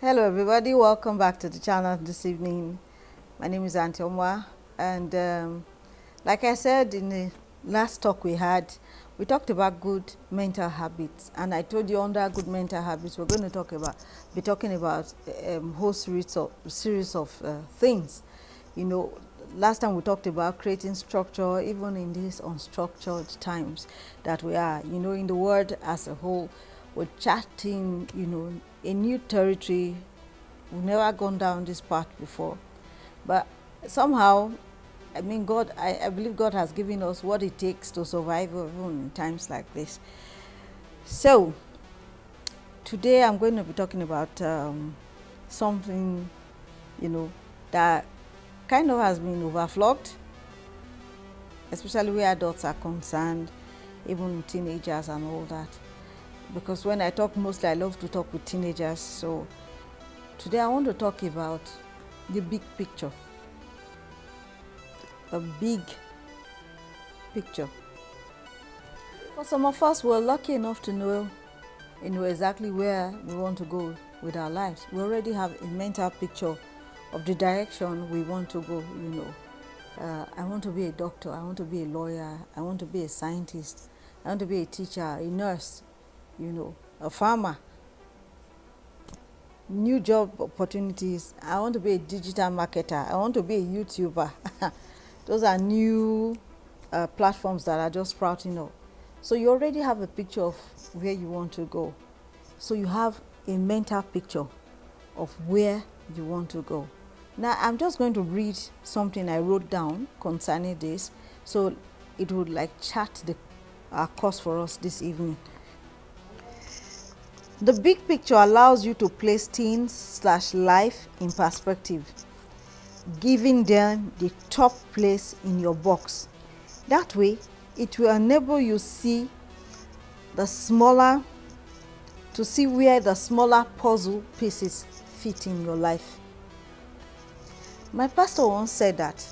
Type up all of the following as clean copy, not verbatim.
Hello everybody, welcome back to the channel this evening. My name is Auntie Omwa, and like I said in the last talk we had, we talked about good mental habits, and I told you under good mental habits we're going to be talking about whole series of things. You know, last time we talked about creating structure even in these unstructured times that we are, in the world as a whole. We're charting, a new territory. We've never gone down this path before, but somehow, I believe God has given us what it takes to survive even in times like this. So today I'm going to be talking about something, that kind of has been overflogged, especially where adults are concerned, even teenagers and all that. Because when I talk, mostly I love to talk with teenagers. So today I want to talk about the big picture. A big picture. For some of us, we're lucky enough to know exactly where we want to go with our lives. We already have a mental picture of the direction we want to go. I want to be a doctor, I want to be a lawyer, I want to be a scientist, I want to be a teacher, a nurse, a farmer, new job opportunities. I want to be a digital marketer, I want to be a YouTuber. Those are new platforms that are just sprouting up. So you already have a picture of where you want to go. So you have a mental picture of where you want to go. Now I'm just going to read something I wrote down concerning this, so it would chart our course for us this evening. The big picture allows you to place things/life in perspective, giving them the top place in your box. That way, it will enable you to see where the smaller puzzle pieces fit in your life. My pastor once said that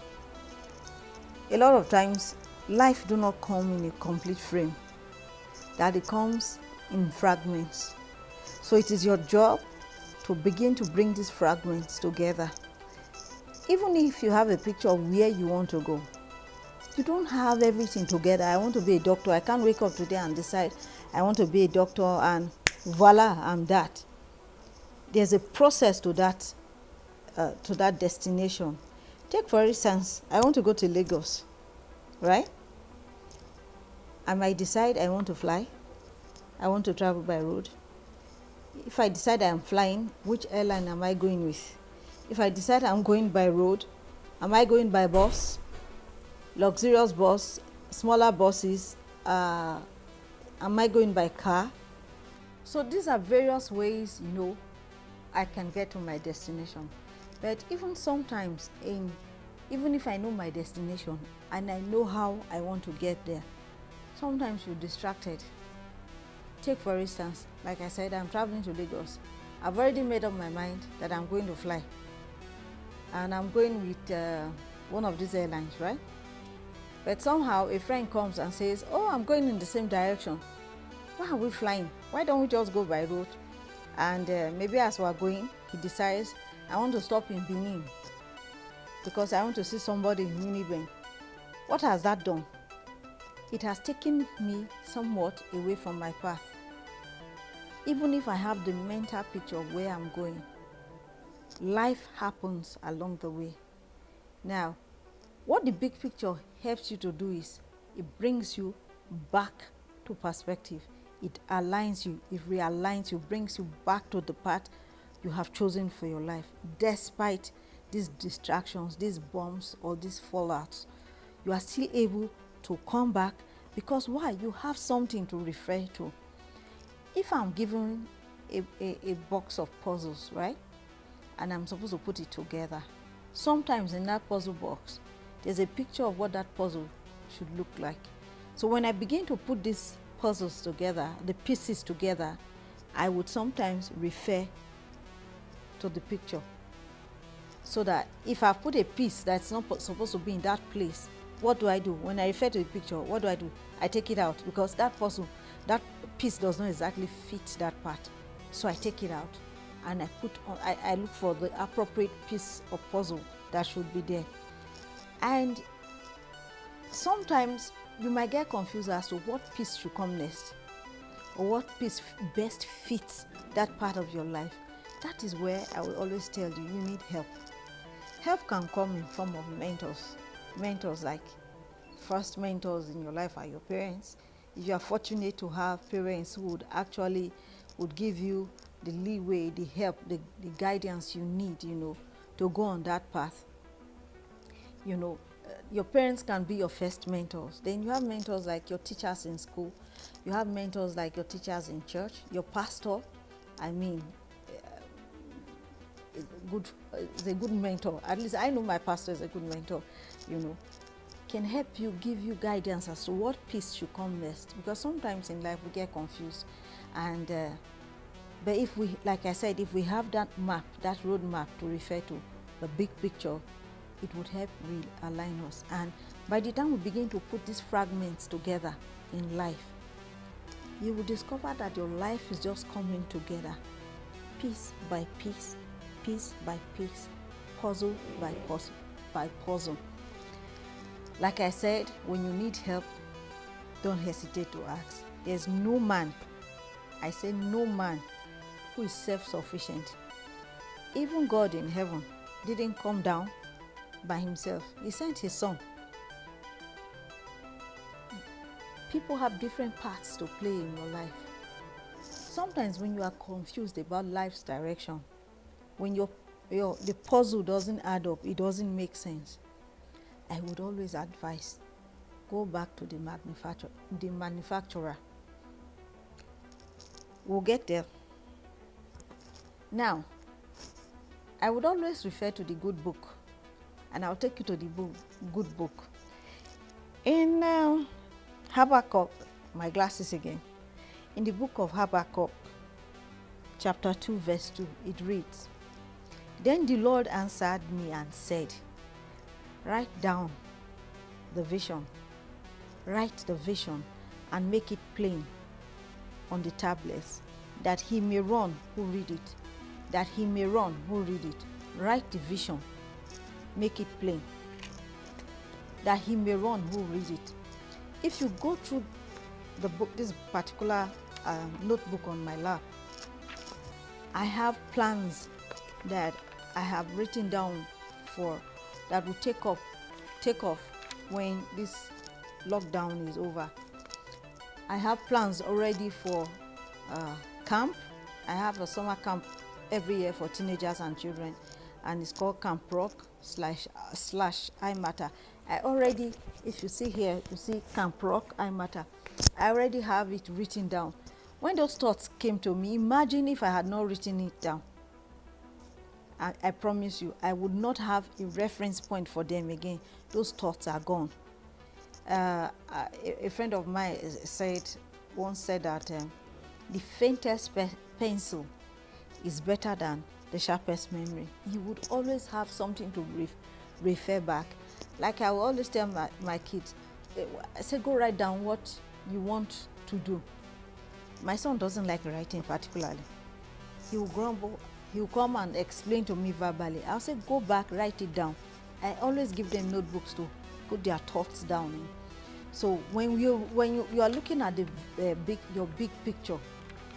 a lot of times life do not come in a complete frame, that it comes in fragments. So it is your job to begin to bring these fragments together. Even if you have a picture of where you want to go, you don't have everything together. I want to be a doctor. I can't wake up today and decide I want to be a doctor and voila, I'm that. There's a process to that destination. Take for instance, I want to go to Lagos, right? I might decide I want to fly. I want to travel by road. If I decide I'm flying, which airline am I going with? If I decide I'm going by road, am I going by bus, luxurious bus, smaller buses? Am I going by car? So these are various ways, I can get to my destination. But even sometimes, even if I know my destination and I know how I want to get there, sometimes you're distracted. Take for instance, like I said, I'm traveling to Lagos. I've already made up my mind that I'm going to fly. And I'm going with one of these airlines, right? But somehow a friend comes and says, oh, I'm going in the same direction. Why are we flying? Why don't we just go by road? And maybe as we're going, he decides, I want to stop in Benin because I want to see somebody in Miniben. What has that done? It has taken me somewhat away from my path. Even if I have the mental picture of where I'm going, life happens along the way. Now, what the big picture helps you to do is it brings you back to perspective. It aligns you, it realigns you, brings you back to the path you have chosen for your life. Despite these distractions, these bumps or these fallouts, you are still able to come back because why? You have something to refer to. If I'm given a box of puzzles, right? And I'm supposed to put it together. Sometimes in that puzzle box, there's a picture of what that puzzle should look like. So when I begin to put these puzzles together, the pieces together, I would sometimes refer to the picture. So that if I put a piece that's not supposed to be in that place, what do I do? When I refer to the picture, what do? I take it out because that puzzle, that piece does not exactly fit that part. So I take it out. and I look for the appropriate piece of puzzle that should be there. And sometimes you might get confused as to what piece should come next, or what piece best fits that part of your life. That is where I will always tell you, you need help. Help can come in form of mentors. Mentors, like first mentors in your life are your parents. If you are fortunate to have parents who would give you the leeway, the help, the guidance you need, to go on that path. Your parents can be your first mentors. Then you have mentors like your teachers in school. You have mentors like your teachers in church. Your pastor, is a good mentor. At least I know my pastor is a good mentor. Can help you, give you guidance as to what piece should come next. Because sometimes in life we get confused, and but if we, like I said, if we have that map, that road map to refer to, the big picture, it would help realign us. And by the time we begin to put these fragments together in life, you will discover that your life is just coming together, piece by piece, piece by piece, puzzle by puzzle. Like I said, when you need help, don't hesitate to ask. There's no man, I say no man, who is self-sufficient. Even God in heaven didn't come down by himself. He sent his son. People have different parts to play in your life. Sometimes when you are confused about life's direction, when the puzzle doesn't add up, it doesn't make sense, I would always advise, go back to the manufacturer. We'll get there. Now, I would always refer to the good book, and I'll take you to the good book. In Habakkuk, my glasses again. In the book of Habakkuk, chapter 2, verse 2, it reads, "Then the Lord answered me and said, write down the vision. Write the vision and make it plain on the tablets, that he may run who read it. That he may run who read it. Write the vision, make it plain, that he may run who read it." If you go through the book, this particular notebook on my lap, I have plans that I have written down that will take off when this lockdown is over. I have plans already for camp. I have a summer camp every year for teenagers and children, and it's called Camp Rock / I Matter. I already, if you see here, you see Camp Rock I Matter. I already have it written down. When those thoughts came to me, imagine if I had not written it down. I promise you, I would not have a reference point for them again. Those thoughts are gone. A friend of mine once said that the faintest pencil is better than the sharpest memory. You would always have something to refer back. Like I will always tell my kids, I say, go write down what you want to do. My son doesn't like writing particularly. He will grumble. He will come and explain to me verbally. I'll say, go back, write it down. I always give them notebooks to put their thoughts down in. So when you are looking at your big picture,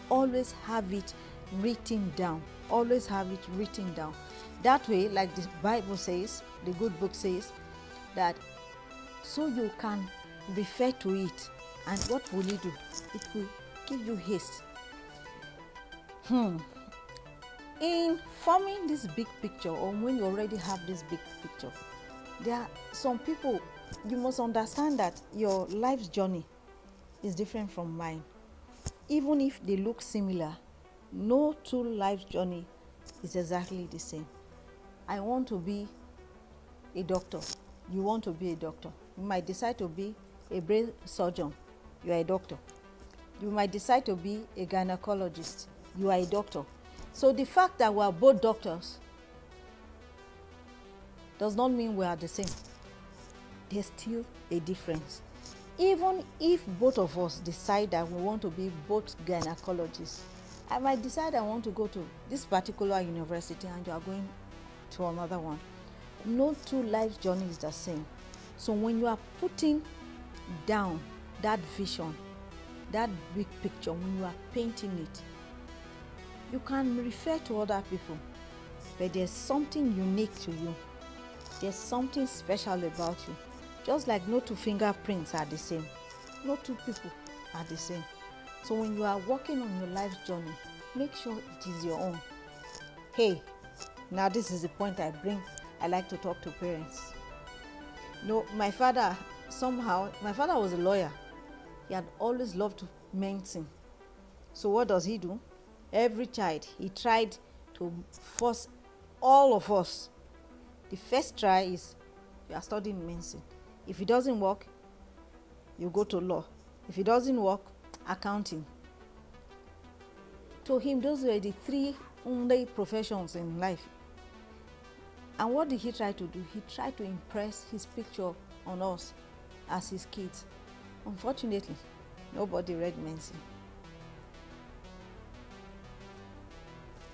always have it written down. Always have it written down. That way, like the Bible says, the good book says, that so you can refer to it. And what will it do? It will give you haste. In forming this big picture, or when you already have this big picture, there are some people, you must understand that your life's journey is different from mine. Even if they look similar, no two life journey is exactly the same. I want to be a doctor. You want to be a doctor. You might decide to be a brain surgeon. You are a doctor. You might decide to be a gynecologist. You are a doctor. So the fact that we are both doctors does not mean we are the same. There's still a difference. Even if both of us decide that we want to be both gynecologists, I might decide I want to go to this particular university and you are going to another one. No two life journeys is the same. So when you are putting down that vision, that big picture, when you are painting it, you can refer to other people, but there's something unique to you. There's something special about you. Just like no two fingerprints are the same. No two people are the same. So when you are working on your life journey, make sure it is your own. Hey, now this is the point I like to talk to parents. No, my father was a lawyer. He had always loved medicine. So what does he do? Every child, he tried to force all of us. The first try is you are studying medicine. If it doesn't work, you go to law. If it doesn't work, accounting. To him, those were the three only professions in life. And what did he try to do? He tried to impress his picture on us as his kids. Unfortunately, nobody read medicine.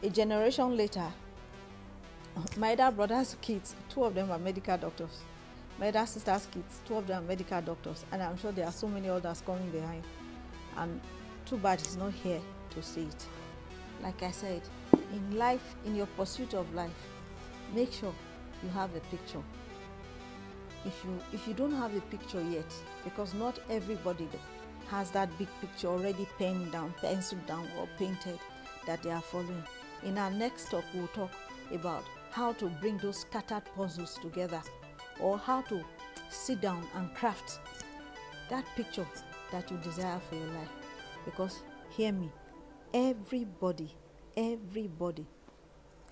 A generation later, my elder brother's kids, 2 of them are medical doctors. My elder sister's kids, 2 of them are medical doctors. And I'm sure there are so many others coming behind. And too bad he's not here to see it. Like I said, in life, in your pursuit of life, make sure you have a picture. If you don't have a picture yet, because not everybody has that big picture already penned down, penciled down, or painted that they are following. In our next talk, we'll talk about how to bring those scattered puzzles together, or how to sit down and craft that picture that you desire for your life. Because hear me, everybody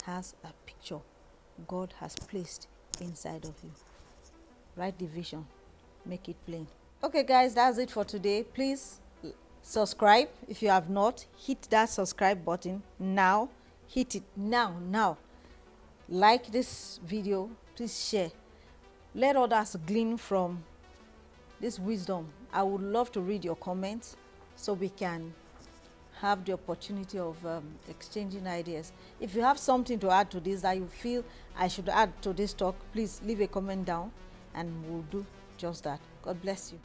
has a picture God has placed inside of you. Write the vision, make it plain. Okay guys, that's it for today. Please subscribe if you have not. Hit that subscribe button now. Hit it now. Like this video, please share. Let others glean from this wisdom. I would love to read your comments so we can have the opportunity of exchanging ideas. If you have something to add to this that you feel I should add to this talk, please leave a comment down and we'll do just that. God bless you.